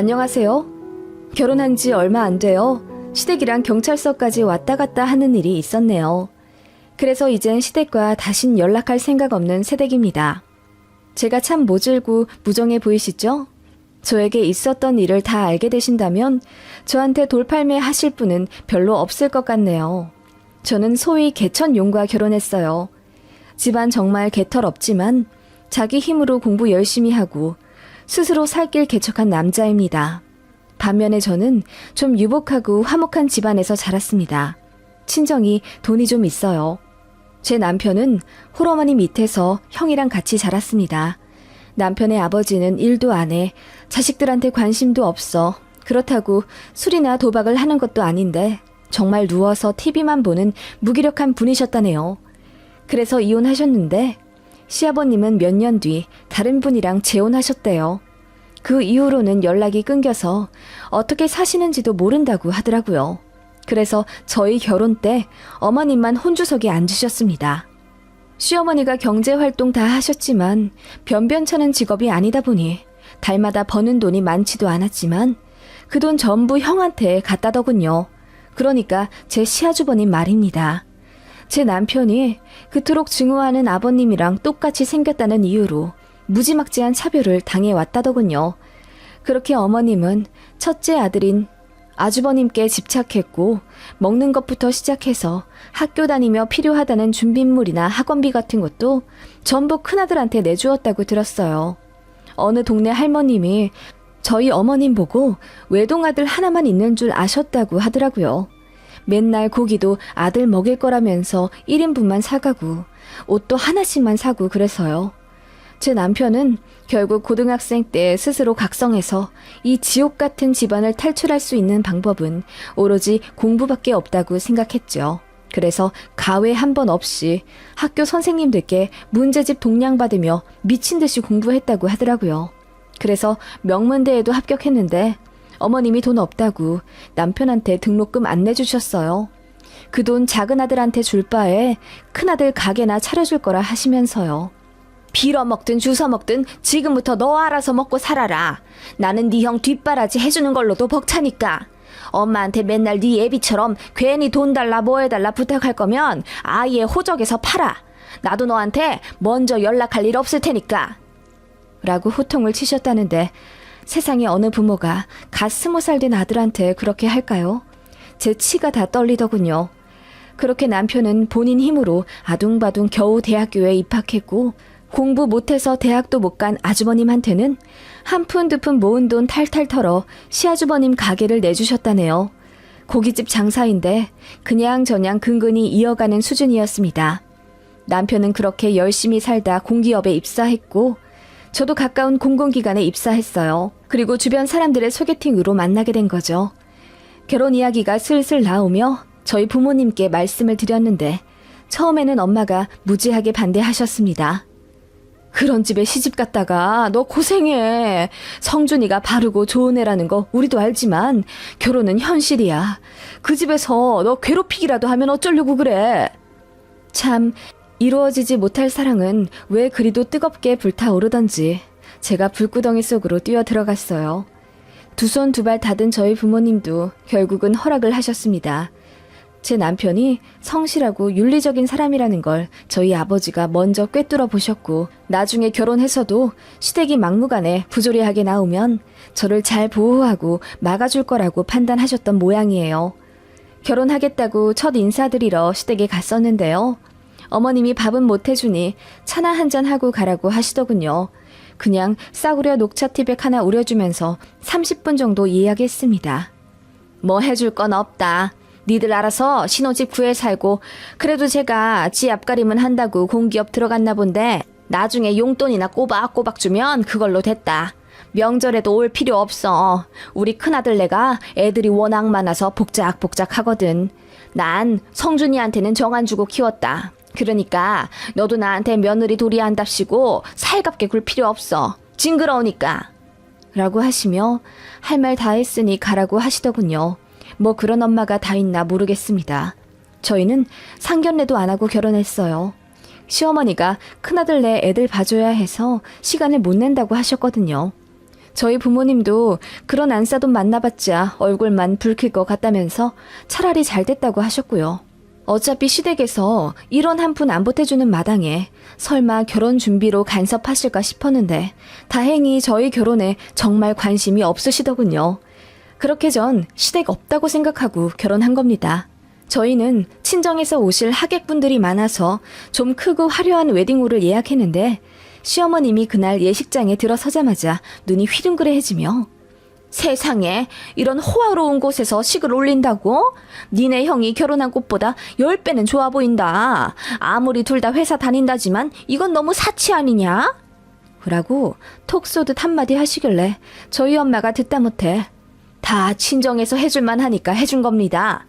안녕하세요. 결혼한 지 얼마 안 돼요. 시댁이랑 경찰서까지 왔다 갔다 하는 일이 있었네요. 그래서 이젠 시댁과 다신 연락할 생각 없는 새댁입니다. 제가 참 모질고 무정해 보이시죠? 저에게 있었던 일을 다 알게 되신다면 저한테 돌팔매 하실 분은 별로 없을 것 같네요. 저는 소위 개천용과 결혼했어요. 집안 정말 개털 없지만 자기 힘으로 공부 열심히 하고 스스로 살 길 개척한 남자입니다. 반면에 저는 좀 유복하고 화목한 집안에서 자랐습니다. 친정이 돈이 좀 있어요. 제 남편은 홀어머니 밑에서 형이랑 같이 자랐습니다. 남편의 아버지는 일도 안 해, 자식들한테 관심도 없어. 그렇다고 술이나 도박을 하는 것도 아닌데 정말 누워서 TV만 보는 무기력한 분이셨다네요. 그래서 이혼하셨는데 시아버님은 몇 년 뒤 다른 분이랑 재혼하셨대요. 그 이후로는 연락이 끊겨서 어떻게 사시는지도 모른다고 하더라고요. 그래서 저희 결혼 때 어머님만 혼주석에 앉으셨습니다. 시어머니가 경제활동 다 하셨지만 변변찮은 직업이 아니다 보니 달마다 버는 돈이 많지도 않았지만 그 돈 전부 형한테 갖다더군요. 그러니까 제 시아주버님 말입니다. 제 남편이 그토록 증오하는 아버님이랑 똑같이 생겼다는 이유로 무지막지한 차별을 당해왔다더군요. 그렇게 어머님은 첫째 아들인 아주버님께 집착했고 먹는 것부터 시작해서 학교 다니며 필요하다는 준비물이나 학원비 같은 것도 전부 큰아들한테 내주었다고 들었어요. 어느 동네 할머님이 저희 어머님 보고 외동아들 하나만 있는 줄 아셨다고 하더라고요. 맨날 고기도 아들 먹일 거라면서 1인분만 사가고 옷도 하나씩만 사고 그래서요. 제 남편은 결국 고등학생 때 스스로 각성해서 이 지옥 같은 집안을 탈출할 수 있는 방법은 오로지 공부밖에 없다고 생각했죠. 그래서 가회 한 번 없이 학교 선생님들께 문제집 동냥받으며 미친 듯이 공부했다고 하더라고요. 그래서 명문대에도 합격했는데 어머님이 돈 없다고 남편한테 등록금 안 내주셨어요. 그 돈 작은 아들한테 줄 바에 큰아들 가게나 차려줄 거라 하시면서요. 빌어먹든 주워먹든 지금부터 너 알아서 먹고 살아라. 나는 네 형 뒷바라지 해주는 걸로도 벅차니까. 엄마한테 맨날 네 애비처럼 괜히 돈 달라 뭐 해달라 부탁할 거면 아예 호적에서 팔아. 나도 너한테 먼저 연락할 일 없을 테니까. 라고 호통을 치셨다는데 세상에 어느 부모가 갓 20살 된 아들한테 그렇게 할까요? 제 치가 다 떨리더군요. 그렇게 남편은 본인 힘으로 아둥바둥 겨우 대학교에 입학했고 공부 못해서 대학도 못 간 아주버님한테는 한 푼 두 푼 모은 돈 탈탈 털어 시아주버님 가게를 내주셨다네요. 고깃집 장사인데 그냥저냥 근근히 이어가는 수준이었습니다. 남편은 그렇게 열심히 살다 공기업에 입사했고 저도 가까운 공공기관에 입사했어요. 그리고 주변 사람들의 소개팅으로 만나게 된 거죠. 결혼 이야기가 슬슬 나오며 저희 부모님께 말씀을 드렸는데 처음에는 엄마가 무지하게 반대하셨습니다. 그런 집에 시집 갔다가 너 고생해. 성준이가 바르고 좋은 애라는 거 우리도 알지만 결혼은 현실이야. 그 집에서 너 괴롭히기라도 하면 어쩌려고 그래. 참 이루어지지 못할 사랑은 왜 그리도 뜨겁게 불타오르던지 제가 불구덩이 속으로 뛰어들어갔어요. 두 손 두 발 닫은 저희 부모님도 결국은 허락을 하셨습니다. 제 남편이 성실하고 윤리적인 사람이라는 걸 저희 아버지가 먼저 꿰뚫어 보셨고 나중에 결혼해서도 시댁이 막무가내 부조리하게 나오면 저를 잘 보호하고 막아줄 거라고 판단하셨던 모양이에요. 결혼하겠다고 첫 인사드리러 시댁에 갔었는데요. 어머님이 밥은 못 해주니 차나 한잔 하고 가라고 하시더군요. 그냥 싸구려 녹차티백 하나 우려주면서 30분 정도 이야기했습니다. 뭐 해줄 건 없다. 니들 알아서 신혼집 구해 살고 그래도 제가 지 앞가림은 한다고 공기업 들어갔나 본데 나중에 용돈이나 꼬박꼬박 주면 그걸로 됐다. 명절에도 올 필요 없어. 우리 큰아들네가 애들이 워낙 많아서 복작복작 하거든. 난 성준이한테는 정 안 주고 키웠다. 그러니까 너도 나한테 며느리 도리한답시고 살갑게 굴 필요 없어. 징그러우니까. 라고 하시며 할 말 다 했으니 가라고 하시더군요. 뭐 그런 엄마가 다 있나 모르겠습니다. 저희는 상견례도 안 하고 결혼했어요. 시어머니가 큰아들네 애들 봐줘야 해서 시간을 못 낸다고 하셨거든요. 저희 부모님도 그런 안싸돈 만나봤자 얼굴만 붉힐 것 같다면서 차라리 잘 됐다고 하셨고요. 어차피 시댁에서 이런 한 푼 안 보태주는 마당에 설마 결혼 준비로 간섭하실까 싶었는데 다행히 저희 결혼에 정말 관심이 없으시더군요. 그렇게 전 시댁 없다고 생각하고 결혼한 겁니다. 저희는 친정에서 오실 하객분들이 많아서 좀 크고 화려한 웨딩홀을 예약했는데 시어머님이 그날 예식장에 들어서자마자 눈이 휘둥그레해지며 세상에 이런 호화로운 곳에서 식을 올린다고? 니네 형이 결혼한 곳보다 10배는 좋아 보인다. 아무리 둘 다 회사 다닌다지만 이건 너무 사치 아니냐? 라고 톡 쏘듯 한마디 하시길래 저희 엄마가 듣다 못해 다 친정에서 해줄만 하니까 해준 겁니다.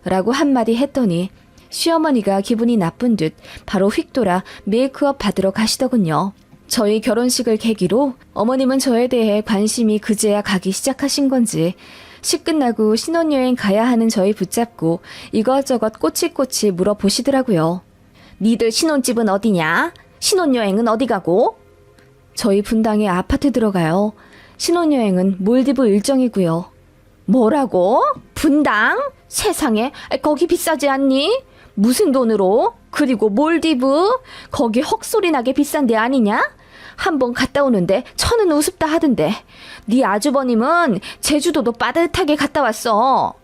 라고 한마디 했더니 시어머니가 기분이 나쁜 듯 바로 휙 돌아 메이크업 받으러 가시더군요. 저희 결혼식을 계기로 어머님은 저에 대해 관심이 그제야 가기 시작하신 건지 식 끝나고 신혼여행 가야 하는 저희 붙잡고 이것저것 꼬치꼬치 물어보시더라고요. 니들 신혼집은 어디냐? 신혼여행은 어디 가고? 저희 분당에 아파트 들어가요. 신혼여행은 몰디브 일정이고요. 뭐라고? 분당? 세상에, 거기 비싸지 않니? 무슨 돈으로? 그리고 몰디브? 거기 헉소리 나게 비싼 데 아니냐? 한번 갔다 오는데 천은 우습다 하던데 네 아주버님은 제주도도 빠듯하게 갔다 왔어.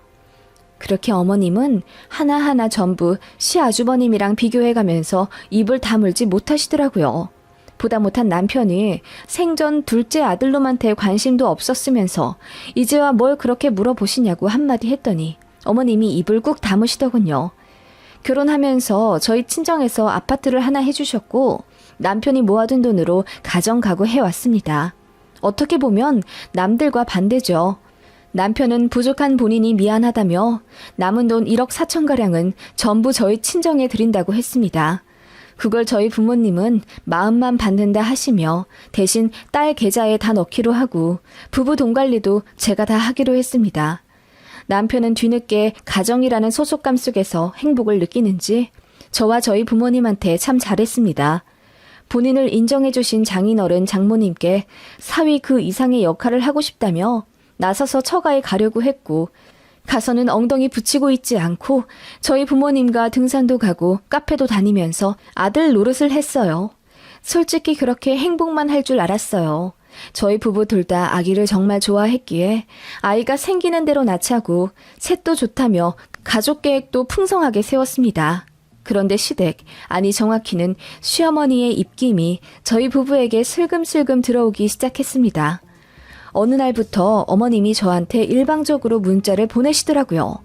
그렇게 어머님은 하나하나 전부 시아주버님이랑 비교해가면서 입을 다물지 못하시더라고요. 보다 못한 남편이 생전 둘째 아들놈한테 관심도 없었으면서 이제와 뭘 그렇게 물어보시냐고 한마디 했더니 어머님이 입을 꾹 다무시더군요. 결혼하면서 저희 친정에서 아파트를 하나 해주셨고 남편이 모아둔 돈으로 가정가구 해왔습니다. 어떻게 보면 남들과 반대죠. 남편은 부족한 본인이 미안하다며 남은 돈 1억 4천가량은 전부 저희 친정에 드린다고 했습니다. 그걸 저희 부모님은 마음만 받는다 하시며 대신 딸 계좌에 다 넣기로 하고 부부 돈 관리도 제가 다 하기로 했습니다. 남편은 뒤늦게 가정이라는 소속감 속에서 행복을 느끼는지 저와 저희 부모님한테 참 잘했습니다. 본인을 인정해주신 장인어른 장모님께 사위 그 이상의 역할을 하고 싶다며 나서서 처가에 가려고 했고 가서는 엉덩이 붙이고 있지 않고 저희 부모님과 등산도 가고 카페도 다니면서 아들 노릇을 했어요. 솔직히 그렇게 행복만 할 줄 알았어요. 저희 부부 둘 다 아기를 정말 좋아했기에 아이가 생기는 대로 낳자고 셋도 좋다며 가족 계획도 풍성하게 세웠습니다. 그런데 시댁, 아니 정확히는 시어머니의 입김이 저희 부부에게 슬금슬금 들어오기 시작했습니다. 어느 날부터 어머님이 저한테 일방적으로 문자를 보내시더라고요.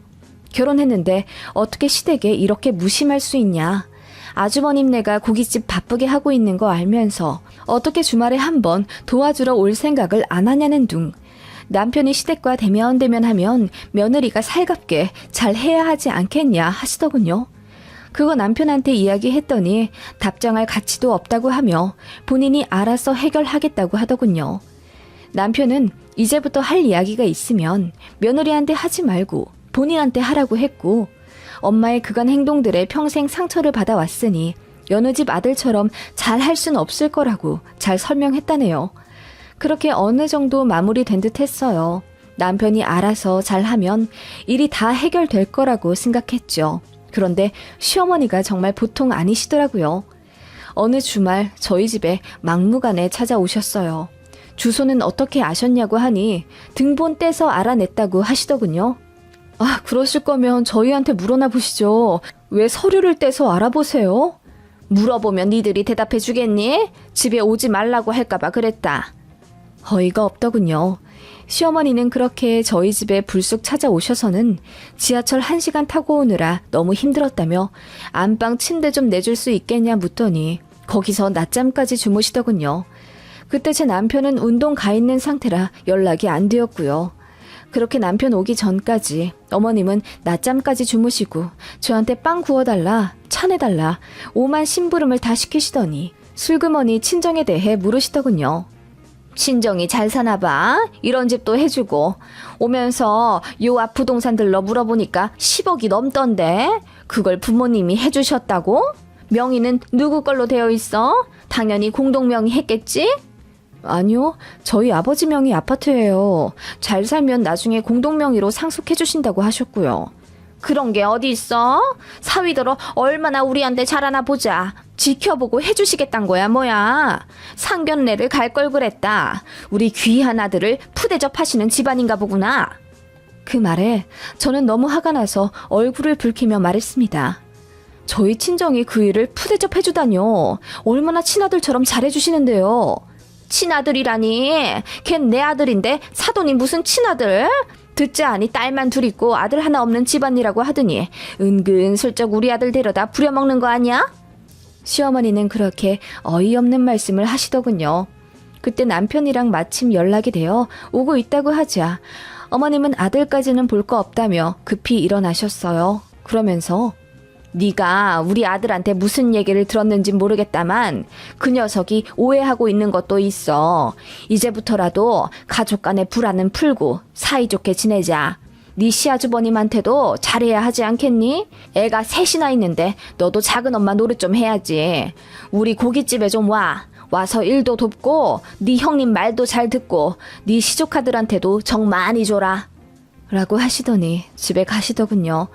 결혼했는데 어떻게 시댁에 이렇게 무심할 수 있냐. 아주버님네가 고깃집 바쁘게 하고 있는 거 알면서 어떻게 주말에 한번 도와주러 올 생각을 안 하냐는 둥. 남편이 시댁과 대면대면하면 며느리가 살갑게 잘 해야 하지 않겠냐 하시더군요. 그거 남편한테 이야기했더니 답장할 가치도 없다고 하며 본인이 알아서 해결하겠다고 하더군요. 남편은 이제부터 할 이야기가 있으면 며느리한테 하지 말고 본인한테 하라고 했고 엄마의 그간 행동들에 평생 상처를 받아왔으니 여느 집 아들처럼 잘 할 순 없을 거라고 잘 설명했다네요. 그렇게 어느 정도 마무리된 듯 했어요. 남편이 알아서 잘하면 일이 다 해결될 거라고 생각했죠. 그런데 시어머니가 정말 보통 아니시더라고요. 어느 주말 저희 집에 막무가내 찾아오셨어요. 주소는 어떻게 아셨냐고 하니 등본 떼서 알아냈다고 하시더군요. 아, 그러실 거면 저희한테 물어나 보시죠. 왜 서류를 떼서 알아보세요? 물어보면 니들이 대답해 주겠니? 집에 오지 말라고 할까봐 그랬다. 어이가 없더군요. 시어머니는 그렇게 저희 집에 불쑥 찾아오셔서는 지하철 1시간 타고 오느라 너무 힘들었다며 안방 침대 좀 내줄 수 있겠냐 묻더니 거기서 낮잠까지 주무시더군요. 그때 제 남편은 운동 가 있는 상태라 연락이 안 되었고요. 그렇게 남편 오기 전까지 어머님은 낮잠까지 주무시고 저한테 빵 구워달라, 차 내달라, 오만 심부름을 다 시키시더니 슬그머니 친정에 대해 물으시더군요. 친정이 잘 사나봐? 이런 집도 해주고 오면서 요 앞 부동산 들러 물어보니까 10억이 넘던데 그걸 부모님이 해주셨다고? 명의는 누구 걸로 되어 있어? 당연히 공동명의 했겠지? 아니요, 저희 아버지 명의 아파트예요. 잘 살면 나중에 공동명의로 상속해 주신다고 하셨고요. 그런 게 어디 있어? 사위더러 얼마나 우리한테 잘하나 보자. 지켜보고 해주시겠단 거야 뭐야. 상견례를 갈 걸 그랬다. 우리 귀한 아들을 푸대접하시는 집안인가 보구나. 그 말에 저는 너무 화가 나서 얼굴을 붉히며 말했습니다. 저희 친정이 그 일을 푸대접해주다뇨. 얼마나 친아들처럼 잘해주시는데요. 친아들이라니. 걘 내 아들인데 사돈이 무슨 친아들? 듣자 하니 딸만 둘 있고 아들 하나 없는 집안이라고 하더니 은근슬쩍 우리 아들 데려다 부려먹는 거 아니야? 시어머니는 그렇게 어이없는 말씀을 하시더군요. 그때 남편이랑 마침 연락이 되어 오고 있다고 하자 어머님은 아들까지는 볼 거 없다며 급히 일어나셨어요. 그러면서 네가 우리 아들한테 무슨 얘기를 들었는진 모르겠다만 그 녀석이 오해하고 있는 것도 있어. 이제부터라도 가족 간의 불화는 풀고 사이좋게 지내자. 네 시아주버님한테도 잘해야 하지 않겠니? 애가 셋이나 있는데 너도 작은 엄마 노릇 좀 해야지. 우리 고깃집에 좀 와. 와서 일도 돕고 네 형님 말도 잘 듣고 네 시조카들한테도 정 많이 줘라. 라고 하시더니 집에 가시더군요.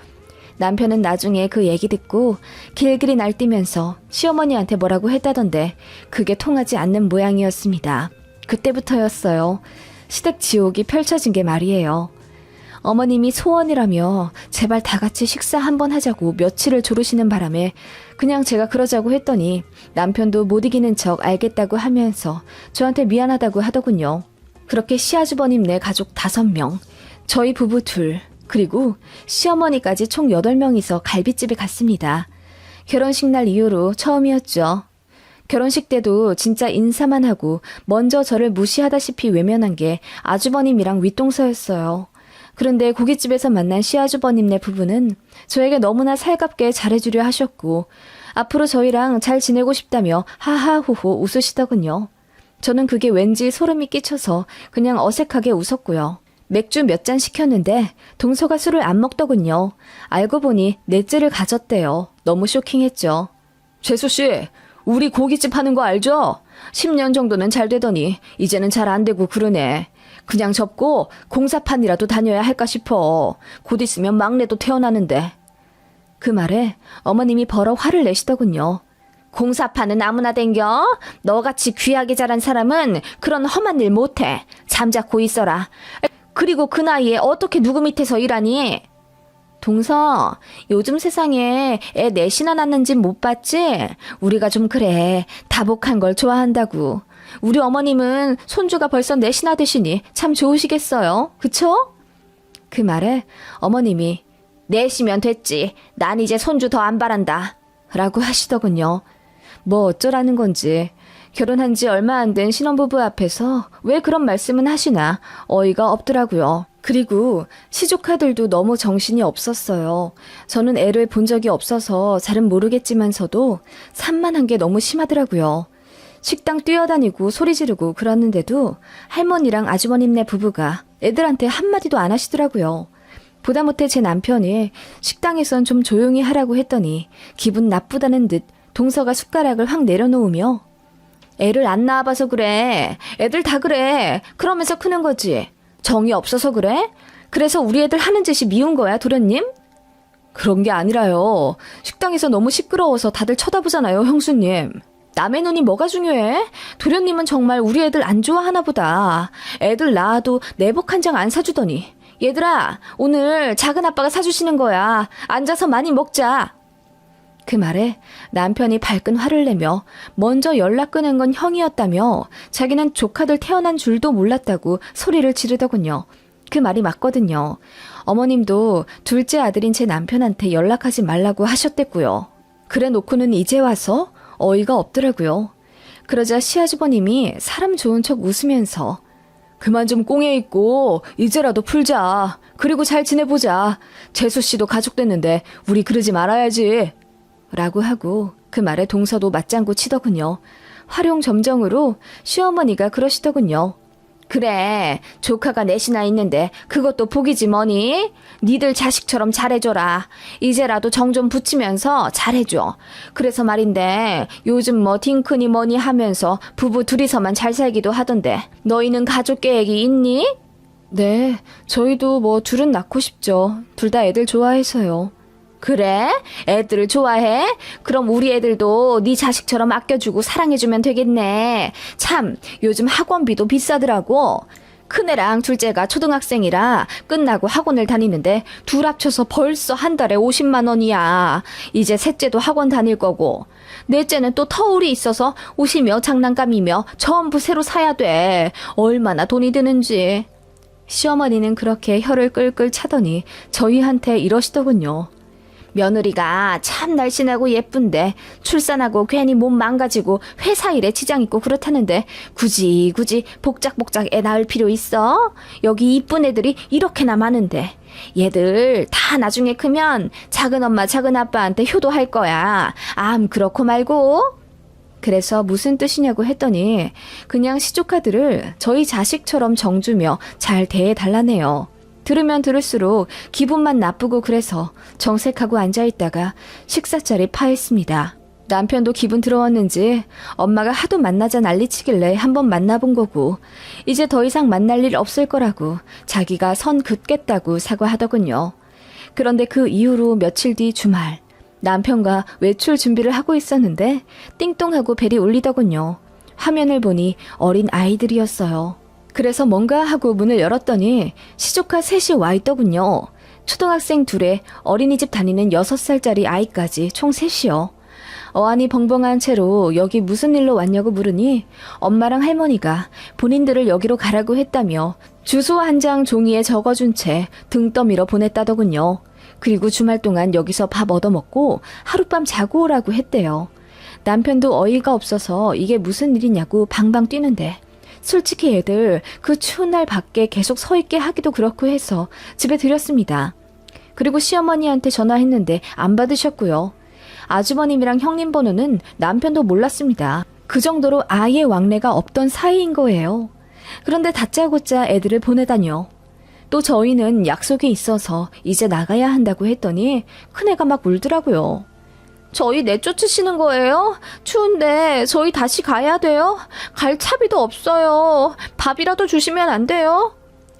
남편은 나중에 그 얘기 듣고 길길이 날뛰면서 시어머니한테 뭐라고 했다던데 그게 통하지 않는 모양이었습니다. 그때부터였어요. 시댁 지옥이 펼쳐진 게 말이에요. 어머님이 소원이라며 제발 다 같이 식사 한번 하자고 며칠을 조르시는 바람에 그냥 제가 그러자고 했더니 남편도 못 이기는 척 알겠다고 하면서 저한테 미안하다고 하더군요. 그렇게 시아주버님네 가족 5명, 저희 부부 2, 그리고 시어머니까지 총 8명이서 갈비집에 갔습니다. 결혼식 날 이후로 처음이었죠. 결혼식 때도 진짜 인사만 하고 먼저 저를 무시하다시피 외면한 게 아주버님이랑 윗동서였어요. 그런데 고깃집에서 만난 시아주버님네 부부는 저에게 너무나 살갑게 잘해주려 하셨고 앞으로 저희랑 잘 지내고 싶다며 하하호호 웃으시더군요. 저는 그게 왠지 소름이 끼쳐서 그냥 어색하게 웃었고요. 맥주 몇 잔 시켰는데 동서가 술을 안 먹더군요. 알고 보니 넷째를 가졌대요. 너무 쇼킹했죠. 재수씨, 우리 고깃집 하는 거 알죠? 10년 정도는 잘 되더니 이제는 잘 안 되고 그러네. 그냥 접고 공사판이라도 다녀야 할까 싶어. 곧 있으면 막내도 태어나는데. 그 말에 어머님이 버럭 화를 내시더군요. 공사판은 아무나 댕겨? 너같이 귀하게 자란 사람은 그런 험한 일 못해. 잠자코 있어라. 그리고 그 나이에 어떻게 누구 밑에서 일하니? 동서, 요즘 세상에 애 넷이나 낳는진 못 봤지? 우리가 좀 그래. 다복한 걸 좋아한다고. 우리 어머님은 손주가 벌써 넷이나 되시니 참 좋으시겠어요. 그쵸? 그 말에 어머님이 넷이면 됐지. 난 이제 손주 더 안 바란다. 라고 하시더군요. 뭐 어쩌라는 건지. 결혼한 지 얼마 안 된 신혼부부 앞에서 왜 그런 말씀은 하시나 어이가 없더라고요. 그리고 시조카들도 너무 정신이 없었어요. 저는 애를 본 적이 없어서 잘은 모르겠지만서도 산만한 게 너무 심하더라고요. 식당 뛰어다니고 소리 지르고 그러는데도 할머니랑 아주버님네 부부가 애들한테 한마디도 안 하시더라고요. 보다 못해 제 남편이 식당에선 좀 조용히 하라고 했더니 기분 나쁘다는 듯 동서가 숟가락을 확 내려놓으며 애를 안 낳아봐서 그래. 애들 다 그래. 그러면서 크는 거지. 정이 없어서 그래? 그래서 우리 애들 하는 짓이 미운 거야, 도련님? 그런 게 아니라요. 식당에서 너무 시끄러워서 다들 쳐다보잖아요, 형수님. 남의 눈이 뭐가 중요해? 도련님은 정말 우리 애들 안 좋아하나 보다. 애들 낳아도 내복 한 장 안 사주더니. 얘들아, 오늘 작은 아빠가 사주시는 거야. 앉아서 많이 먹자. 그 말에 남편이 발끈 화를 내며 먼저 연락 끊은 건 형이었다며 자기는 조카들 태어난 줄도 몰랐다고 소리를 지르더군요. 그 말이 맞거든요. 어머님도 둘째 아들인 제 남편한테 연락하지 말라고 하셨댔고요. 그래 놓고는 이제 와서 어이가 없더라고요. 그러자 시아주버님이 사람 좋은 척 웃으면서 그만 좀 꽁에 있고 이제라도 풀자. 그리고 잘 지내보자. 재수씨도 가족 됐는데 우리 그러지 말아야지. 라고 하고 그 말에 동서도 맞장구 치더군요. 활용점정으로 시어머니가 그러시더군요. 그래, 조카가 넷이나 있는데 그것도 복이지 뭐니? 니들 자식처럼 잘해줘라. 이제라도 정 좀 붙이면서 잘해줘. 그래서 말인데 요즘 뭐 딩크니 뭐니 하면서 부부 둘이서만 잘 살기도 하던데 너희는 가족 계획이 있니? 네, 저희도 뭐 둘은 낳고 싶죠. 둘 다 애들 좋아해서요. 그래? 애들을 좋아해? 그럼 우리 애들도 네 자식처럼 아껴주고 사랑해주면 되겠네. 참, 요즘 학원비도 비싸더라고. 큰애랑 둘째가 초등학생이라 끝나고 학원을 다니는데 둘 합쳐서 벌써 한 달에 50만 원이야. 이제 셋째도 학원 다닐 거고. 넷째는 또 터울이 있어서 옷이며 장난감이며 전부 새로 사야 돼. 얼마나 돈이 드는지. 시어머니는 그렇게 혀를 끌끌 차더니 저희한테 이러시더군요. 며느리가 참 날씬하고 예쁜데 출산하고 괜히 몸 망가지고 회사 일에 지장 있고 그렇다는데 굳이 복작복작 애 낳을 필요 있어? 여기 이쁜 애들이 이렇게나 많은데 얘들 다 나중에 크면 작은 엄마 작은 아빠한테 효도할 거야. 암 그렇고 말고. 그래서 무슨 뜻이냐고 했더니 그냥 시조카들을 저희 자식처럼 정주며 잘 대해달라네요. 들으면 들을수록 기분만 나쁘고 그래서 정색하고 앉아있다가 식사자리 파했습니다. 남편도 기분 들어왔는지 엄마가 하도 만나자 난리치길래 한번 만나본 거고 이제 더 이상 만날 일 없을 거라고 자기가 선 긋겠다고 사과하더군요. 그런데 그 이후로 며칠 뒤 주말 남편과 외출 준비를 하고 있었는데 띵동하고 벨이 울리더군요. 화면을 보니 어린 아이들이었어요. 그래서 뭔가 하고 문을 열었더니 시조카 셋이 와 있더군요. 초등학생 둘에 어린이집 다니는 6살짜리 아이까지 총 셋이요. 어안이 벙벙한 채로 여기 무슨 일로 왔냐고 물으니 엄마랑 할머니가 본인들을 여기로 가라고 했다며 주소 한 장 종이에 적어준 채 등 떠밀어 보냈다더군요. 그리고 주말 동안 여기서 밥 얻어먹고 하룻밤 자고 오라고 했대요. 남편도 어이가 없어서 이게 무슨 일이냐고 방방 뛰는데 솔직히 애들 그 추운 날 밖에 계속 서 있게 하기도 그렇고 해서 집에 들였습니다. 그리고 시어머니한테 전화했는데 안 받으셨고요. 아주버님이랑 형님 번호는 남편도 몰랐습니다. 그 정도로 아예 왕래가 없던 사이인 거예요. 그런데 다짜고짜 애들을 보내다뇨. 또 저희는 약속이 있어서 이제 나가야 한다고 했더니 큰애가 막 울더라고요. 저희 내쫓으시는 거예요? 추운데 저희 다시 가야 돼요? 갈 차비도 없어요. 밥이라도 주시면 안 돼요?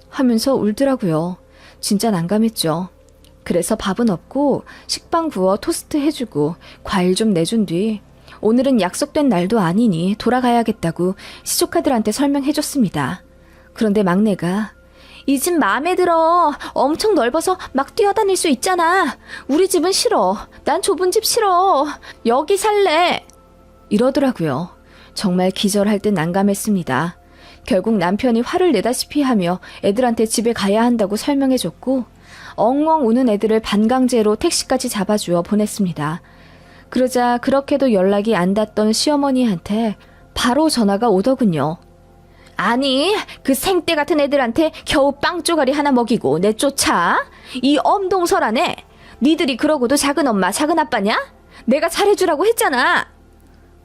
하면서 울더라고요. 진짜 난감했죠. 그래서 밥은 없고 식빵 구워 토스트 해주고 과일 좀 내준 뒤 오늘은 약속된 날도 아니니 돌아가야겠다고 시조카들한테 설명해줬습니다. 그런데 막내가 이 집 마음에 들어. 엄청 넓어서 막 뛰어다닐 수 있잖아. 우리 집은 싫어. 난 좁은 집 싫어. 여기 살래. 이러더라고요. 정말 기절할 듯 난감했습니다. 결국 남편이 화를 내다시피 하며 애들한테 집에 가야 한다고 설명해줬고 엉엉 우는 애들을 반강제로 택시까지 잡아주어 보냈습니다. 그러자 그렇게도 연락이 안 닿던 시어머니한테 바로 전화가 오더군요. 아니, 그 생떼 같은 애들한테 겨우 빵 쪼가리 하나 먹이고 내쫓아? 이 엄동설하네. 니들이 그러고도 작은 엄마, 작은 아빠냐? 내가 잘해주라고 했잖아.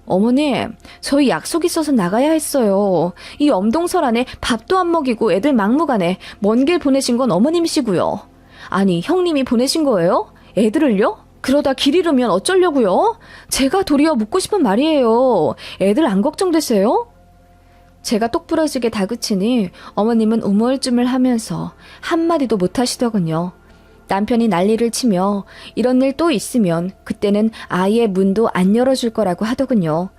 어머님, 저희 약속 있어서 나가야 했어요. 이 엄동설하네 밥도 안 먹이고 애들 막무가내 먼 길 보내신 건 어머님이시고요. 아니, 형님이 보내신 거예요? 애들을요? 그러다 길 잃으면 어쩌려고요? 제가 도리어 묻고 싶은 말이에요. 애들 안 걱정되세요? 제가 똑부러지게 다그치니 어머님은 우물쭈물하면서 한마디도 못하시더군요. 남편이 난리를 치며 이런 일 또 있으면 그때는 아예 문도 안 열어줄 거라고 하더군요.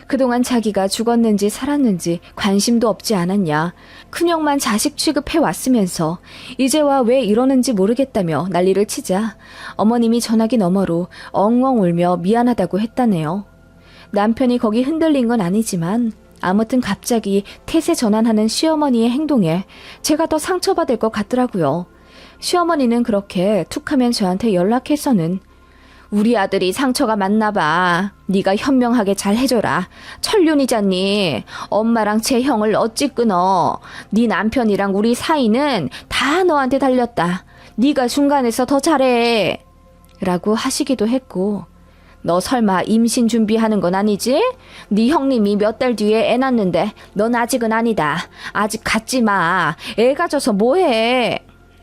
그동안 자기가 죽었는지 살았는지 관심도 없지 않았냐. 큰형만 자식 취급해왔으면서 이제와 왜 이러는지 모르겠다며 난리를 치자 어머님이 전화기 너머로 엉엉 울며 미안하다고 했다네요. 남편이 거기 흔들린 건 아니지만 아무튼 갑자기 태세 전환하는 시어머니의 행동에 제가 더 상처받을 것 같더라고요. 시어머니는 그렇게 툭하면 저한테 연락해서는 우리 아들이 상처가 많나 봐. 네가 현명하게 잘 해줘라. 천륜이잖니. 엄마랑 제 형을 어찌 끊어. 네 남편이랑 우리 사이는 다 너한테 달렸다. 네가 중간에서 더 잘해. 라고 하시기도 했고 너 설마 임신 준비하는 건 아니지? 네 형님이 몇 달 뒤에 애 낳는데 넌 아직은 아니다. 아직 갖지 마. 애 가져서 뭐해?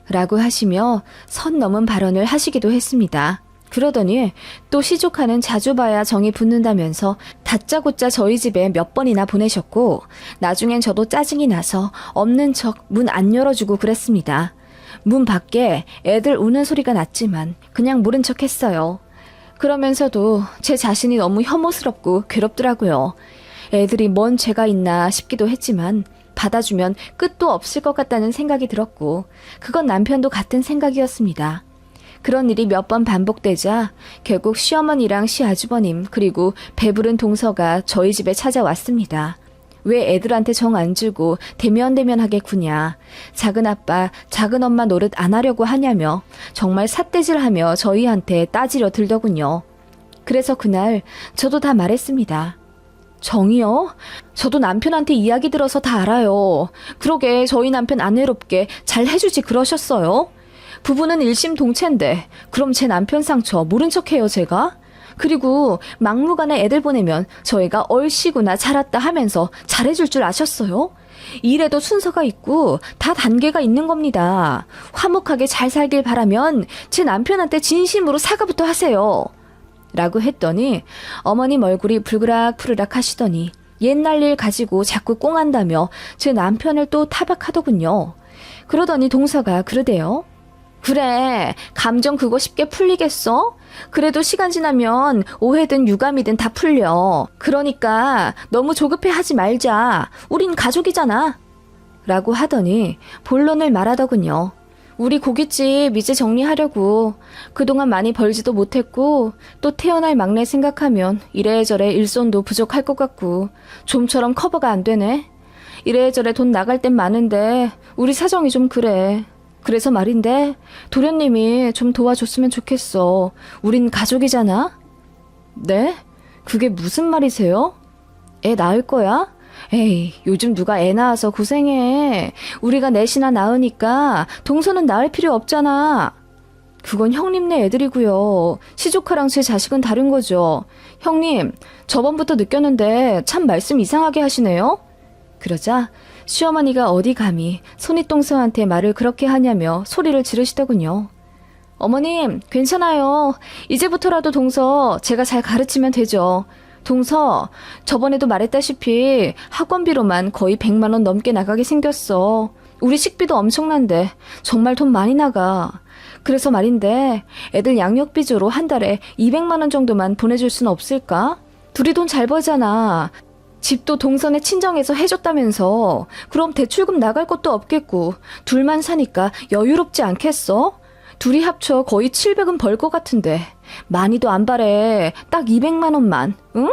라고 하시며 선 넘은 발언을 하시기도 했습니다. 그러더니 또 시조카는 자주 봐야 정이 붙는다면서 다짜고짜 저희 집에 몇 번이나 보내셨고 나중엔 저도 짜증이 나서 없는 척 문 안 열어주고 그랬습니다. 문 밖에 애들 우는 소리가 났지만 그냥 모른 척 했어요. 그러면서도 제 자신이 너무 혐오스럽고 괴롭더라고요. 애들이 뭔 죄가 있나 싶기도 했지만 받아주면 끝도 없을 것 같다는 생각이 들었고 그건 남편도 같은 생각이었습니다. 그런 일이 몇 번 반복되자 결국 시어머니랑 시아주버님 그리고 배부른 동서가 저희 집에 찾아왔습니다. 왜 애들한테 정 안 주고 대면대면하게 구냐. 작은 아빠, 작은 엄마 노릇 안 하려고 하냐며 정말 삿대질하며 저희한테 따지려 들더군요. 그래서 그날 저도 다 말했습니다. 정이요? 저도 남편한테 이야기 들어서 다 알아요. 그러게 저희 남편 안 외롭게 잘 해주지 그러셨어요? 부부는 일심동체인데 그럼 제 남편 상처 모른 척해요 제가? 그리고 막무가내 애들 보내면 저희가 얼씨구나 자랐다 하면서 잘해줄 줄 아셨어요? 일에도 순서가 있고 다 단계가 있는 겁니다. 화목하게 잘 살길 바라면 제 남편한테 진심으로 사과부터 하세요. 라고 했더니 어머님 얼굴이 불그락푸르락 하시더니 옛날 일 가지고 자꾸 꽁한다며 제 남편을 또 타박하더군요. 그러더니 동서가 그러대요. 그래, 감정 그거 쉽게 풀리겠어? 그래도 시간 지나면 오해든 유감이든 다 풀려. 그러니까 너무 조급해 하지 말자. 우린 가족이잖아. 라고 하더니 본론을 말하더군요. 우리 고깃집 이제 정리하려고. 그동안 많이 벌지도 못했고 또 태어날 막내 생각하면 이래저래 일손도 부족할 것 같고 좀처럼 커버가 안 되네. 이래저래 돈 나갈 땐 많은데 우리 사정이 좀 그래. 그래서 말인데 도련님이 좀 도와줬으면 좋겠어. 우린 가족이잖아. 네? 그게 무슨 말이세요? 애 낳을 거야? 에이, 요즘 누가 애 낳아서 고생해. 우리가 넷이나 낳으니까 동서는 낳을 필요 없잖아. 그건 형님네 애들이고요. 시조카랑 제 자식은 다른 거죠. 형님, 저번부터 느꼈는데 참 말씀 이상하게 하시네요. 그러자 시어머니가 어디 감히 손윗동서한테 말을 그렇게 하냐며 소리를 지르시더군요. 어머님, 괜찮아요. 이제부터라도 동서 제가 잘 가르치면 되죠. 동서, 저번에도 말했다시피 학원비로만 거의 100만 원 넘게 나가게 생겼어. 우리 식비도 엄청난데 정말 돈 많이 나가. 그래서 말인데 애들 양육비조로 한 달에 200만 원 정도만 보내줄 순 없을까? 둘이 돈 잘 벌잖아. 집도 동선에 친정에서 해줬다면서. 그럼 대출금 나갈 것도 없겠고 둘만 사니까 여유롭지 않겠어? 둘이 합쳐 거의 700은 벌 것 같은데 많이도 안 바래. 딱 200만 원만, 응?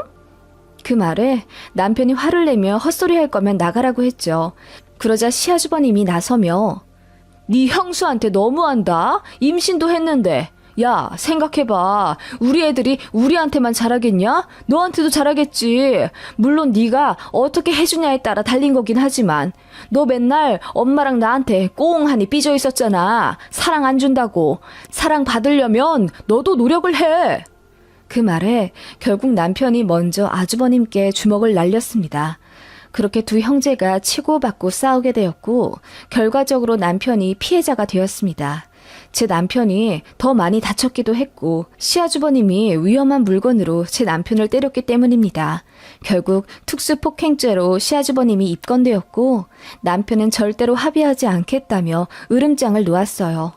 그 말에 남편이 화를 내며 헛소리 할 거면 나가라고 했죠. 그러자 시아주버님이 나서며 네 형수한테 너무한다. 임신도 했는데. 야, 생각해봐. 우리 애들이 우리한테만 잘하겠냐? 너한테도 잘하겠지. 물론 네가 어떻게 해주냐에 따라 달린 거긴 하지만 너 맨날 엄마랑 나한테 꽁하니 삐져 있었잖아. 사랑 안 준다고. 사랑 받으려면 너도 노력을 해. 그 말에 결국 남편이 먼저 아주버님께 주먹을 날렸습니다. 그렇게 두 형제가 치고받고 싸우게 되었고 결과적으로 남편이 피해자가 되었습니다. 제 남편이 더 많이 다쳤기도 했고 시아주버님이 위험한 물건으로 제 남편을 때렸기 때문입니다. 결국 특수폭행죄로 시아주버님이 입건되었고 남편은 절대로 합의하지 않겠다며 으름장을 놓았어요.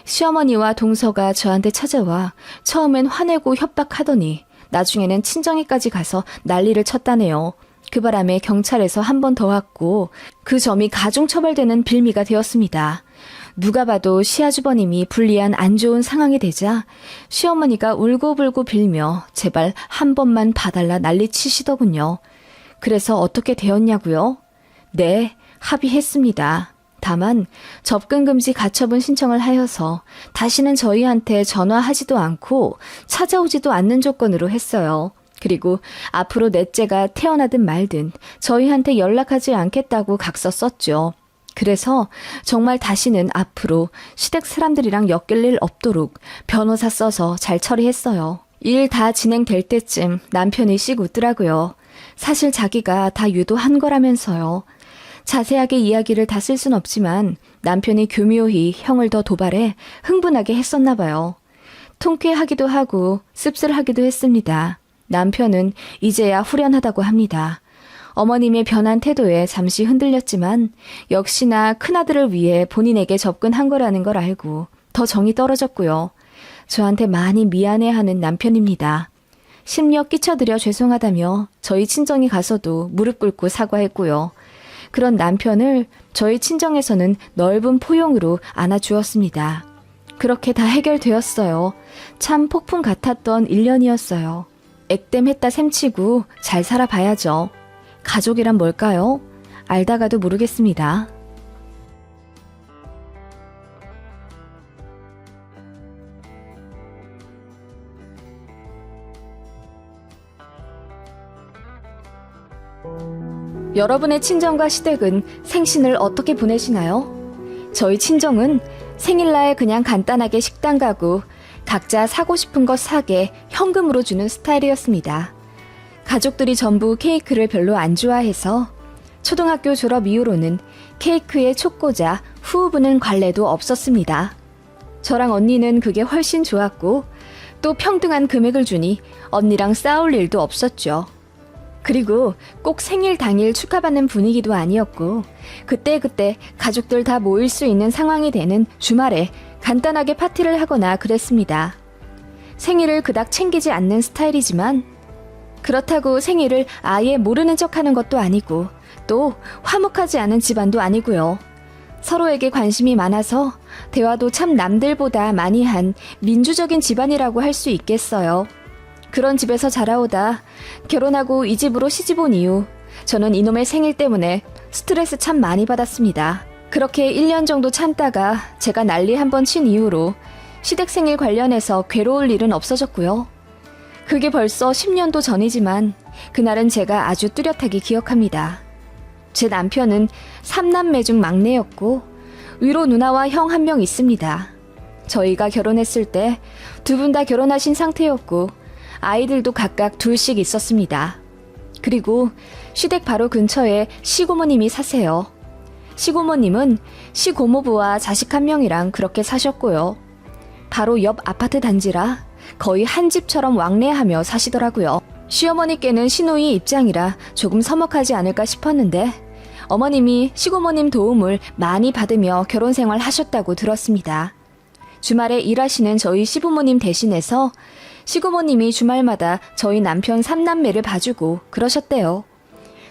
시어머니와 동서가 저한테 찾아와 처음엔 화내고 협박하더니 나중에는 친정에까지 가서 난리를 쳤다네요. 그 바람에 경찰에서 한 번 더 왔고 그 점이 가중처벌되는 빌미가 되었습니다. 누가 봐도 시아주버님이 불리한 안 좋은 상황이 되자 시어머니가 울고불고 빌며 제발 한 번만 봐달라 난리치시더군요. 그래서 어떻게 되었냐고요? 네, 합의했습니다. 다만 접근금지 가처분 신청을 하여서 다시는 저희한테 전화하지도 않고 찾아오지도 않는 조건으로 했어요. 그리고 앞으로 넷째가 태어나든 말든 저희한테 연락하지 않겠다고 각서 썼죠. 그래서 정말 다시는 앞으로 시댁 사람들이랑 엮일 일 없도록 변호사 써서 잘 처리했어요. 일 다 진행될 때쯤 남편이 씩 웃더라고요. 사실 자기가 다 유도한 거라면서요. 자세하게 이야기를 다 쓸 순 없지만 남편이 교묘히 형을 더 도발해 흥분하게 했었나 봐요. 통쾌하기도 하고 씁쓸하기도 했습니다. 남편은 이제야 후련하다고 합니다. 어머님의 변한 태도에 잠시 흔들렸지만 역시나 큰아들을 위해 본인에게 접근한 거라는 걸 알고 더 정이 떨어졌고요. 저한테 많이 미안해하는 남편입니다. 심려 끼쳐드려 죄송하다며 저희 친정에 가서도 무릎 꿇고 사과했고요. 그런 남편을 저희 친정에서는 넓은 포용으로 안아주었습니다. 그렇게 다 해결되었어요. 참 폭풍 같았던 1년이었어요. 액땜했다 셈치고 잘 살아봐야죠. 가족이란 뭘까요? 알다가도 모르겠습니다. 여러분의 친정과 시댁은 생신을 어떻게 보내시나요? 저희 친정은 생일날 그냥 간단하게 식당 가고 각자 사고 싶은 거 사게 현금으로 주는 스타일이었습니다. 가족들이 전부 케이크를 별로 안 좋아해서 초등학교 졸업 이후로는 케이크에 촉 꽂아 후 부는 관례도 없었습니다. 저랑 언니는 그게 훨씬 좋았고 또 평등한 금액을 주니 언니랑 싸울 일도 없었죠. 그리고 꼭 생일 당일 축하받는 분위기도 아니었고 그때그때 가족들 다 모일 수 있는 상황이 되는 주말에 간단하게 파티를 하거나 그랬습니다. 생일을 그닥 챙기지 않는 스타일이지만 그렇다고 생일을 아예 모르는 척하는 것도 아니고 또 화목하지 않은 집안도 아니고요. 서로에게 관심이 많아서 대화도 참 남들보다 많이 한 민주적인 집안이라고 할 수 있겠어요. 그런 집에서 자라오다 결혼하고 이 집으로 시집 온 이후 저는 이놈의 생일 때문에 스트레스 참 많이 받았습니다. 그렇게 1년 정도 참다가 제가 난리 한번 친 이후로 시댁 생일 관련해서 괴로울 일은 없어졌고요. 그게 벌써 10년도 전이지만 그날은 제가 아주 뚜렷하게 기억합니다. 제 남편은 3남매 중 막내였고 위로 누나와 형 한 명 있습니다. 저희가 결혼했을 때 두 분 다 결혼하신 상태였고 아이들도 각각 둘씩 있었습니다. 그리고 시댁 바로 근처에 시고모님이 사세요. 시고모님은 시고모부와 자식 한 명이랑 그렇게 사셨고요. 바로 옆 아파트 단지라 거의 한 집처럼 왕래하며 사시더라고요. 시어머니께는 시누이 입장이라 조금 서먹하지 않을까 싶었는데 어머님이 시고모님 도움을 많이 받으며 결혼 생활 하셨다고 들었습니다. 주말에 일하시는 저희 시부모님 대신해서 시고모님이 주말마다 저희 남편 3남매를 봐주고 그러셨대요.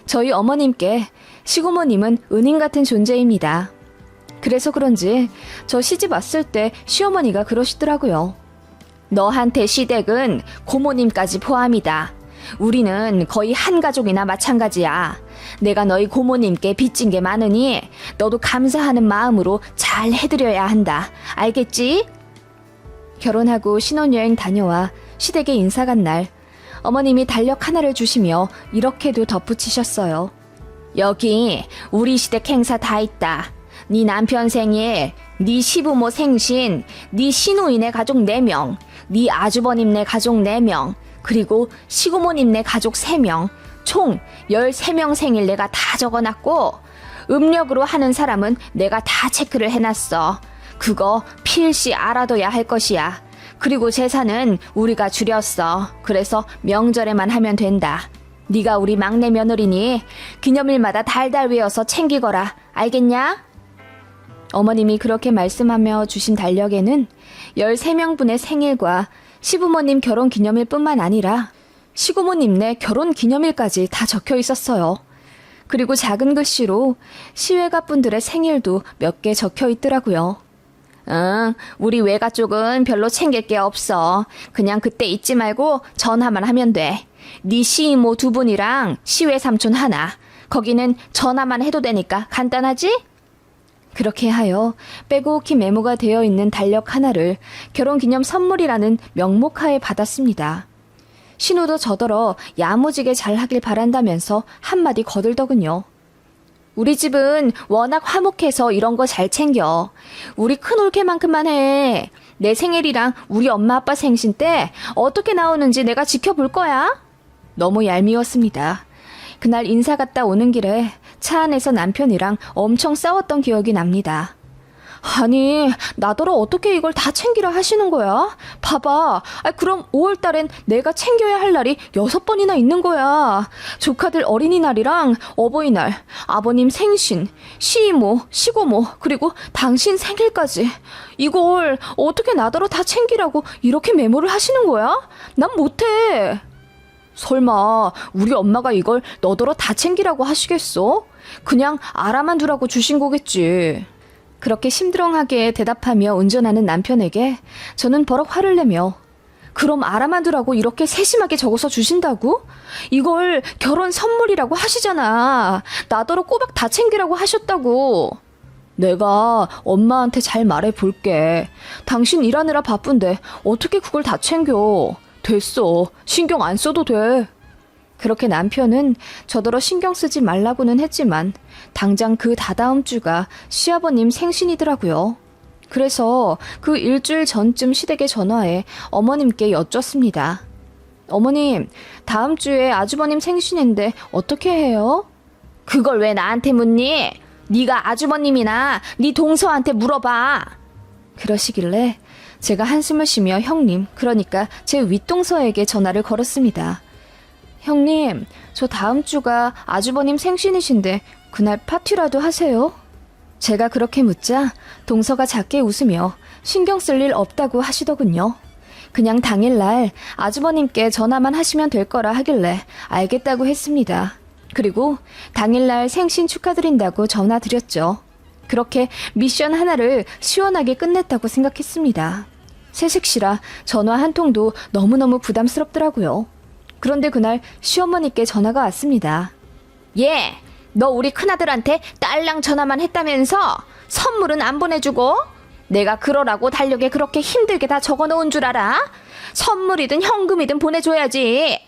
저희 어머님께 시고모님은 은인 같은 존재입니다. 그래서 그런지 저 시집 왔을 때 시어머니가 그러시더라고요. 너한테 시댁은 고모님까지 포함이다. 우리는 거의 한 가족이나 마찬가지야. 내가 너희 고모님께 빚진 게 많으니 너도 감사하는 마음으로 잘 해드려야 한다. 알겠지? 결혼하고 신혼여행 다녀와 시댁에 인사 간 날 어머님이 달력 하나를 주시며 이렇게도 덧붙이셨어요. 여기 우리 시댁 행사 다 있다. 네 남편 생일, 네 시부모 생신, 네 시누이네 가족 4명, 네 아주버님네 가족 4명, 그리고 시고모님네 가족 3명, 총 13명 생일 내가 다 적어놨고 음력으로 하는 사람은 내가 다 체크를 해놨어. 그거 필시 알아둬야 할 것이야. 그리고 제사는 우리가 줄였어. 그래서 명절에만 하면 된다. 네가 우리 막내 며느리니 기념일마다 달달 외워서 챙기거라. 알겠냐? 어머님이 그렇게 말씀하며 주신 달력에는 13명분의 생일과 시부모님 결혼 기념일뿐만 아니라 시고모님네 결혼 기념일까지 다 적혀 있었어요. 그리고 작은 글씨로 시외가 분들의 생일도 몇 개 적혀 있더라고요. 응, 우리 외가 쪽은 별로 챙길 게 없어. 그냥 그때 잊지 말고 전화만 하면 돼. 네 시이모 2분이랑 시외 삼촌 하나. 거기는 전화만 해도 되니까 간단하지? 그렇게 하여 빼곡히 메모가 되어 있는 달력 하나를 결혼기념 선물이라는 명목하에 받았습니다. 신우도 저더러 야무지게 잘하길 바란다면서 한마디 거들더군요. 우리 집은 워낙 화목해서 이런 거 잘 챙겨. 우리 큰 올케만큼만 해. 내 생일이랑 우리 엄마 아빠 생신 때 어떻게 나오는지 내가 지켜볼 거야. 너무 얄미웠습니다. 그날 인사 갔다 오는 길에 차 안에서 남편이랑 엄청 싸웠던 기억이 납니다. 아니, 나더러 어떻게 이걸 다 챙기라 하시는 거야? 봐봐. 그럼 5월 달엔 내가 챙겨야 할 날이 6번이나 있는 거야. 조카들 어린이날이랑 어버이날, 아버님 생신, 시이모, 시고모, 그리고 당신 생일까지. 이걸 어떻게 나더러 다 챙기라고 이렇게 메모를 하시는 거야? 난 못해. 설마 우리 엄마가 이걸 너더러 다 챙기라고 하시겠어? 그냥 알아만 두라고 주신 거겠지. 그렇게 심드렁하게 대답하며 운전하는 남편에게 저는 버럭 화를 내며 그럼 알아만 두라고 이렇게 세심하게 적어서 주신다고? 이걸 결혼 선물이라고 하시잖아. 나더러 꼬박 다 챙기라고 하셨다고. 내가 엄마한테 잘 말해볼게. 당신 일하느라 바쁜데 어떻게 그걸 다 챙겨. 됐어. 신경 안 써도 돼. 그렇게 남편은 저더러 신경 쓰지 말라고는 했지만 당장 그 다다음 주가 시아버님 생신이더라고요. 그래서 그 일주일 전쯤 시댁에 전화해 어머님께 여쭙습니다. 어머님, 다음 주에 아주버님 생신인데 어떻게 해요? 그걸 왜 나한테 묻니? 네가 아주버님이나 네 동서한테 물어봐. 그러시길래 제가 한숨을 쉬며 형님, 그러니까 제 윗동서에게 전화를 걸었습니다. 형님, 저 다음 주가 아주버님 생신이신데 그날 파티라도 하세요? 제가 그렇게 묻자 동서가 작게 웃으며 신경 쓸 일 없다고 하시더군요. 그냥 당일날 아주버님께 전화만 하시면 될 거라 하길래 알겠다고 했습니다. 그리고 당일날 생신 축하드린다고 전화 드렸죠. 그렇게 미션 하나를 시원하게 끝냈다고 생각했습니다. 새색시라 전화 한 통도 너무너무 부담스럽더라고요. 그런데 그날 시어머니께 전화가 왔습니다. 예, 너 우리 큰아들한테 딸랑 전화만 했다면서 선물은 안 보내주고? 내가 그러라고 달력에 그렇게 힘들게 다 적어놓은 줄 알아? 선물이든 현금이든 보내줘야지.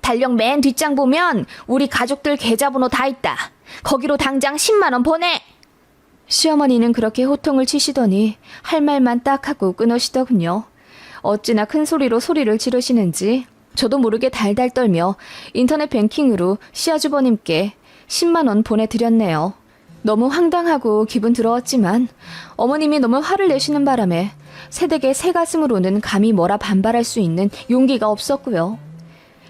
달력 맨 뒷장 보면 우리 가족들 계좌번호 다 있다. 거기로 당장 10만 원 보내. 시어머니는 그렇게 호통을 치시더니 할 말만 딱 하고 끊으시더군요. 어찌나 큰 소리로 소리를 지르시는지 저도 모르게 달달 떨며 인터넷 뱅킹으로 시아주버님께 10만 원 보내드렸네요. 너무 황당하고 기분 더러웠지만 어머님이 너무 화를 내시는 바람에 새댁의 새 가슴으로는 감히 뭐라 반발할 수 있는 용기가 없었고요.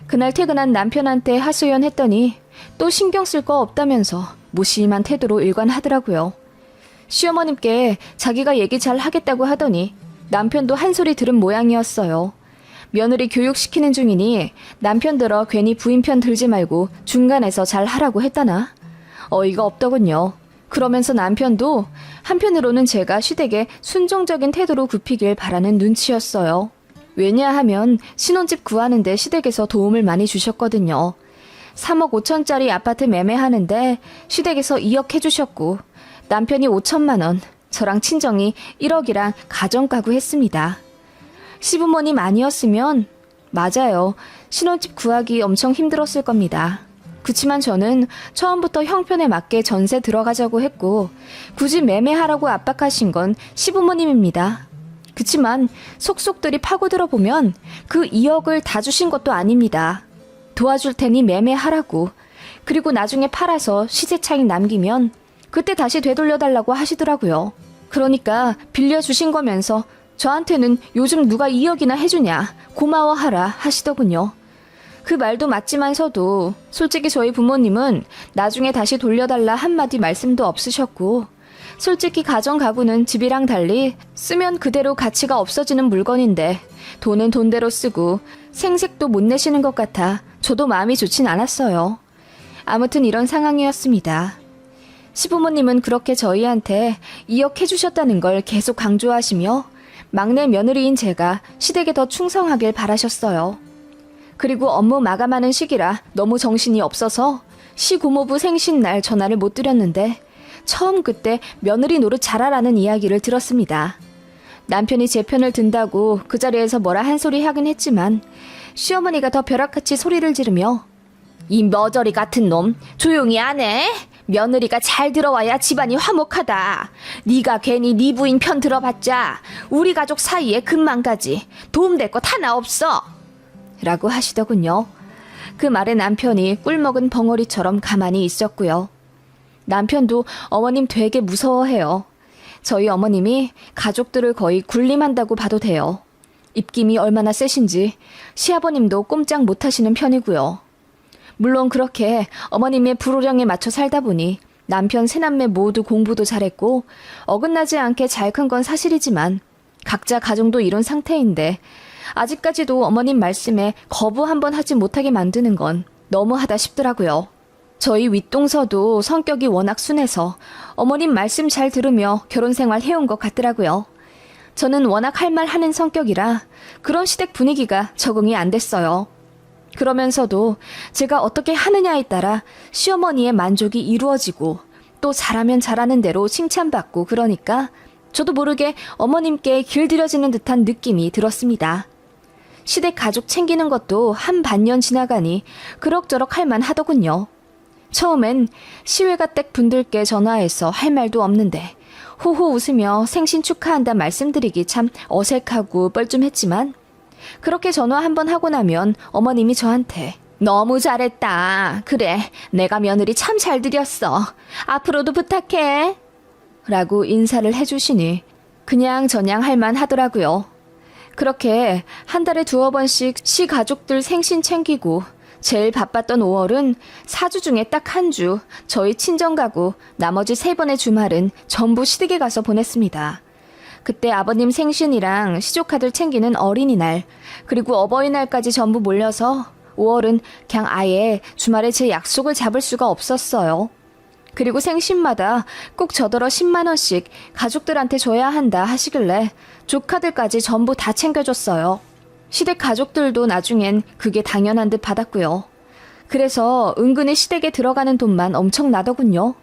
그날 퇴근한 남편한테 하소연했더니 또 신경 쓸 거 없다면서 무심한 태도로 일관하더라고요. 시어머님께 자기가 얘기 잘 하겠다고 하더니 남편도 한 소리 들은 모양이었어요. 며느리 교육시키는 중이니 남편들어 괜히 부인 편 들지 말고 중간에서 잘 하라고 했다나? 어이가 없더군요. 그러면서 남편도 한편으로는 제가 시댁에 순종적인 태도로 굽히길 바라는 눈치였어요. 왜냐하면 신혼집 구하는데 시댁에서 도움을 많이 주셨거든요. 3억 5천짜리 아파트 매매하는데 시댁에서 2억 해주셨고 남편이 5천만 원, 저랑 친정이 1억이랑 가정가구 했습니다. 시부모님 아니었으면 맞아요. 신혼집 구하기 엄청 힘들었을 겁니다. 그치만 저는 처음부터 형편에 맞게 전세 들어가자고 했고 굳이 매매하라고 압박하신 건 시부모님입니다. 그치만 속속들이 파고들어 보면 그 2억을 다 주신 것도 아닙니다. 도와줄 테니 매매하라고. 그리고 나중에 팔아서 시세 차익 남기면 그때 다시 되돌려달라고 하시더라고요. 그러니까 빌려주신 거면서 저한테는 요즘 누가 2억이나 해주냐 고마워하라 하시더군요. 그 말도 맞지만서도 솔직히 저희 부모님은 나중에 다시 돌려달라 한마디 말씀도 없으셨고 솔직히 가정가구는 집이랑 달리 쓰면 그대로 가치가 없어지는 물건인데 돈은 돈대로 쓰고 생색도 못 내시는 것 같아 저도 마음이 좋진 않았어요. 아무튼 이런 상황이었습니다. 시부모님은 그렇게 저희한테 2억 해주셨다는 걸 계속 강조하시며 막내 며느리인 제가 시댁에 더 충성하길 바라셨어요. 그리고 업무 마감하는 시기라 너무 정신이 없어서 시고모부 생신날 전화를 못 드렸는데 처음 그때 며느리 노릇 잘하라는 이야기를 들었습니다. 남편이 제 편을 든다고 그 자리에서 뭐라 한 소리 하긴 했지만 시어머니가 더 벼락같이 소리를 지르며 이 머저리 같은 놈 조용히 안 해? 며느리가 잘 들어와야 집안이 화목하다. 네가 괜히 네 부인 편 들어봤자 우리 가족 사이에 금만 가지. 도움될 것 하나 없어. 라고 하시더군요. 그 말에 남편이 꿀먹은 벙어리처럼 가만히 있었고요. 남편도 어머님 되게 무서워해요. 저희 어머님이 가족들을 거의 군림한다고 봐도 돼요. 입김이 얼마나 세신지 시아버님도 꼼짝 못하시는 편이고요. 물론 그렇게 어머님의 불호령에 맞춰 살다 보니 남편 세남매 모두 공부도 잘했고 어긋나지 않게 잘 큰 건 사실이지만 각자 가정도 이런 상태인데 아직까지도 어머님 말씀에 거부 한번 하지 못하게 만드는 건 너무하다 싶더라고요. 저희 윗동서도 성격이 워낙 순해서 어머님 말씀 잘 들으며 결혼생활 해온 것 같더라고요. 저는 워낙 할 말 하는 성격이라 그런 시댁 분위기가 적응이 안 됐어요. 그러면서도 제가 어떻게 하느냐에 따라 시어머니의 만족이 이루어지고 또 잘하면 잘하는 대로 칭찬받고 그러니까 저도 모르게 어머님께 길들여지는 듯한 느낌이 들었습니다. 시댁 가족 챙기는 것도 한 반년 지나가니 그럭저럭 할만 하더군요. 처음엔 시외가댁 분들께 전화해서 할 말도 없는데 호호 웃으며 생신 축하한다 말씀드리기 참 어색하고 뻘쭘했지만 그렇게 전화 한번 하고 나면 어머님이 저한테 너무 잘했다. 그래, 내가 며느리 참 잘 들였어. 앞으로도 부탁해. 라고 인사를 해주시니 그냥 저냥 할만 하더라고요. 그렇게 한 달에 2-3번씩 시 가족들 생신 챙기고 제일 바빴던 5월은 4주 중에 딱 1주 저희 친정 가고 나머지 3번의 주말은 전부 시댁에 가서 보냈습니다. 그때 아버님 생신이랑 시조카들 챙기는 어린이날 그리고 어버이날까지 전부 몰려서 5월은 그냥 아예 주말에 제 약속을 잡을 수가 없었어요. 그리고 생신마다 꼭 저더러 10만 원씩 가족들한테 줘야 한다 하시길래 조카들까지 전부 다 챙겨줬어요. 시댁 가족들도 나중엔 그게 당연한 듯 받았고요. 그래서 은근히 시댁에 들어가는 돈만 엄청 나더군요.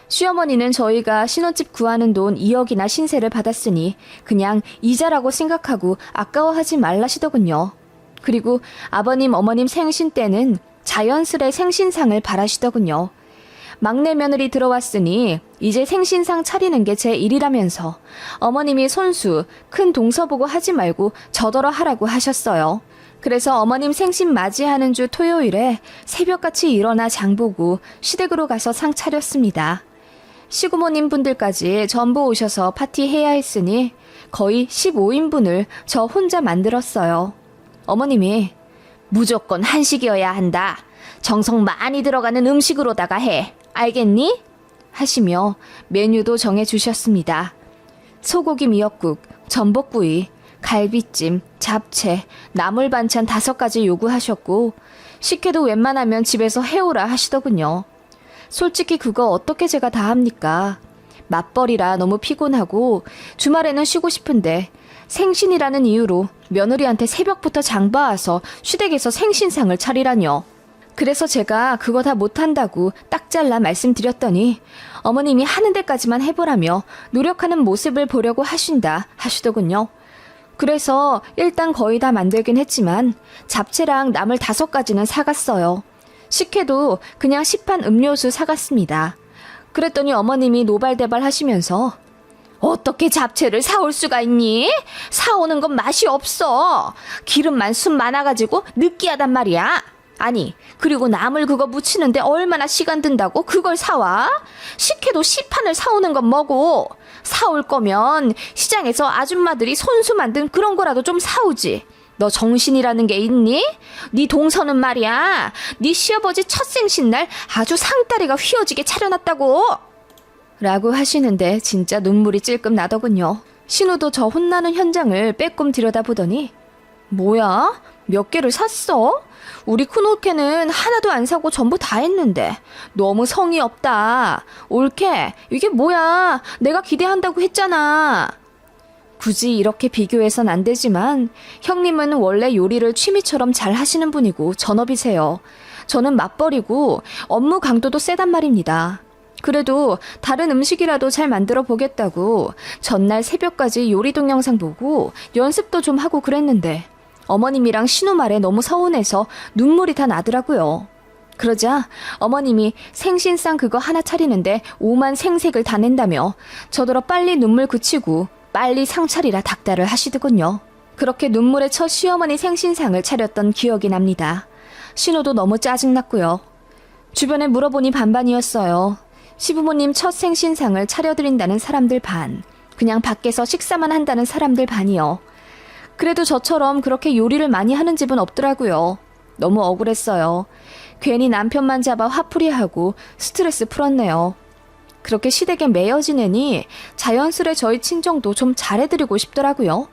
시어머니는 저희가 신혼집 구하는 돈 2억이나 신세를 받았으니 그냥 이자라고 생각하고 아까워하지 말라시더군요. 그리고 아버님 어머님 생신 때는 자연스레 생신상을 바라시더군요. 막내 며느리 들어왔으니 이제 생신상 차리는 게 제 일이라면서 어머님이 손수 큰 동서 보고 하지 말고 저더러 하라고 하셨어요. 그래서 어머님 생신 맞이하는 주 토요일에 새벽같이 일어나 장보고 시댁으로 가서 상 차렸습니다. 시구모님 분들까지 전부 오셔서 파티해야 했으니 거의 15인분을 저 혼자 만들었어요. 어머님이 무조건 한식이어야 한다. 정성 많이 들어가는 음식으로다가 해. 알겠니? 하시며 메뉴도 정해주셨습니다. 소고기 미역국, 전복구이, 갈비찜, 잡채, 나물 반찬 5가지 요구하셨고 식혜도 웬만하면 집에서 해오라 하시더군요. 솔직히 그거 어떻게 제가 다 합니까? 맞벌이라 너무 피곤하고 주말에는 쉬고 싶은데 생신이라는 이유로 며느리한테 새벽부터 장봐와서 시댁에서 생신상을 차리라뇨. 그래서 제가 그거 다 못한다고 딱 잘라 말씀드렸더니 어머님이 하는 데까지만 해보라며 노력하는 모습을 보려고 하신다 하시더군요. 그래서 일단 거의 다 만들긴 했지만 잡채랑 나물 5가지는 사갔어요. 식혜도 그냥 시판 음료수 사갔습니다. 그랬더니 어머님이 노발대발 하시면서 어떻게 잡채를 사올 수가 있니? 사오는 건 맛이 없어. 기름만 숨 많아가지고 느끼하단 말이야. 아니, 그리고 나물 그거 무치는데 얼마나 시간 든다고 그걸 사와? 식혜도 시판을 사오는 건 뭐고? 사올 거면 시장에서 아줌마들이 손수 만든 그런 거라도 좀 사오지. 너 정신이라는 게 있니? 네 동서는 말이야. 네 시아버지 첫 생신날 아주 상다리가 휘어지게 차려놨다고. 라고 하시는데 진짜 눈물이 찔끔 나더군요. 신우도 저 혼나는 현장을 빼꼼 들여다보더니 뭐야? 몇 개를 샀어? 우리 큰올케는 하나도 안 사고 전부 다 했는데 너무 성의 없다. 올케, 이게 뭐야? 내가 기대한다고 했잖아. 굳이 이렇게 비교해선 안 되지만 형님은 원래 요리를 취미처럼 잘 하시는 분이고 전업이세요. 저는 맞벌이고 업무 강도도 세단 말입니다. 그래도 다른 음식이라도 잘 만들어 보겠다고 전날 새벽까지 요리 동영상 보고 연습도 좀 하고 그랬는데 어머님이랑 신우 말에 너무 서운해서 눈물이 다 나더라고요. 그러자 어머님이 생신상 그거 하나 차리는데 5만 생색을 다 낸다며 저더러 빨리 눈물 그치고 빨리 상 차리라 닥달을 하시더군요. 그렇게 눈물의 첫 시어머니 생신상을 차렸던 기억이 납니다. 신호도 너무 짜증났고요. 주변에 물어보니 반반이었어요. 시부모님 첫 생신상을 차려드린다는 사람들 반, 그냥 밖에서 식사만 한다는 사람들 반이요. 그래도 저처럼 그렇게 요리를 많이 하는 집은 없더라고요. 너무 억울했어요. 괜히 남편만 잡아 화풀이하고 스트레스 풀었네요. 그렇게 시댁에 매여 지내니 자연스레 저희 친정도 좀 잘해드리고 싶더라고요.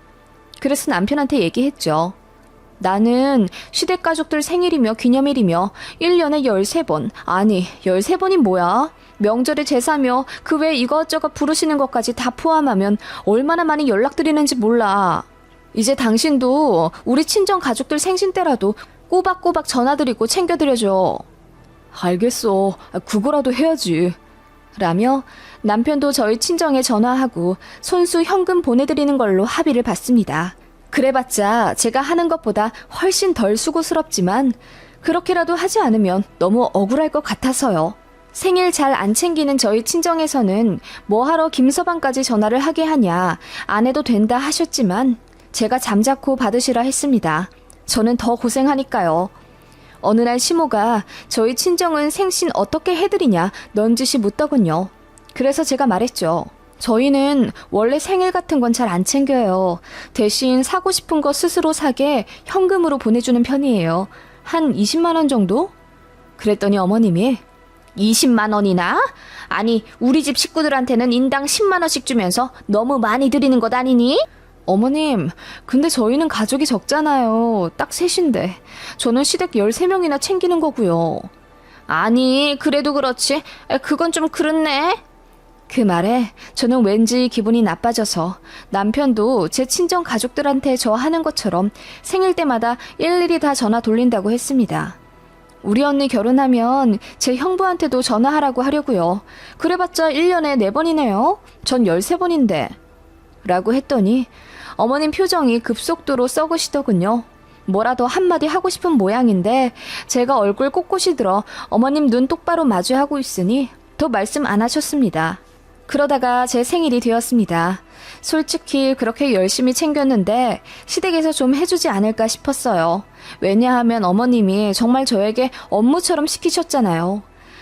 그래서 남편한테 얘기했죠. 나는 시댁 가족들 생일이며 기념일이며 1년에 13번, 아니 13번이 뭐야? 명절에 제사며 그 외 이것저것 부르시는 것까지 다 포함하면 얼마나 많이 연락드리는지 몰라. 이제 당신도 우리 친정 가족들 생신 때라도 꼬박꼬박 전화드리고 챙겨드려줘. 알겠어. 그거라도 해야지. 라며 남편도 저희 친정에 전화하고 손수 현금 보내드리는 걸로 합의를 봤습니다. 그래봤자 제가 하는 것보다 훨씬 덜 수고스럽지만 그렇게라도 하지 않으면 너무 억울할 것 같아서요. 생일 잘 안 챙기는 저희 친정에서는 뭐하러 김서방까지 전화를 하게 하냐, 안 해도 된다 하셨지만 제가 잠자코 받으시라 했습니다. 저는 더 고생하니까요. 어느 날 시모가 저희 친정은 생신 어떻게 해드리냐 넌지시 묻더군요. 그래서 제가 말했죠. 저희는 원래 생일 같은 건 잘 안 챙겨요. 대신 사고 싶은 거 스스로 사게 현금으로 보내주는 편이에요. 한 20만 원 정도? 그랬더니 어머님이 20만 원이나? 아니 우리 집 식구들한테는 인당 10만 원씩 주면서 너무 많이 드리는 것 아니니? 어머님, 근데 저희는 가족이 적잖아요. 딱 셋인데. 저는 시댁 13명이나 챙기는 거고요. 아니, 그래도 그렇지. 그건 좀 그렇네. 그 말에 저는 왠지 기분이 나빠져서 남편도 제 친정 가족들한테 저 하는 것처럼 생일 때마다 일일이 다 전화 돌린다고 했습니다. 우리 언니 결혼하면 제 형부한테도 전화하라고 하려고요. 그래봤자 1년에 4번이네요. 전 13번인데. 라고 했더니 어머님 표정이 급속도로 썩으시더군요. 뭐라도 한마디 하고 싶은 모양인데 제가 얼굴 꼿꼿이 들어 어머님 눈 똑바로 마주하고 있으니 더 말씀 안 하셨습니다. 그러다가 제 생일이 되었습니다. 솔직히 그렇게 열심히 챙겼는데 시댁에서 좀 해주지 않을까 싶었어요. 왜냐하면 어머님이 정말 저에게 업무처럼 시키셨잖아요.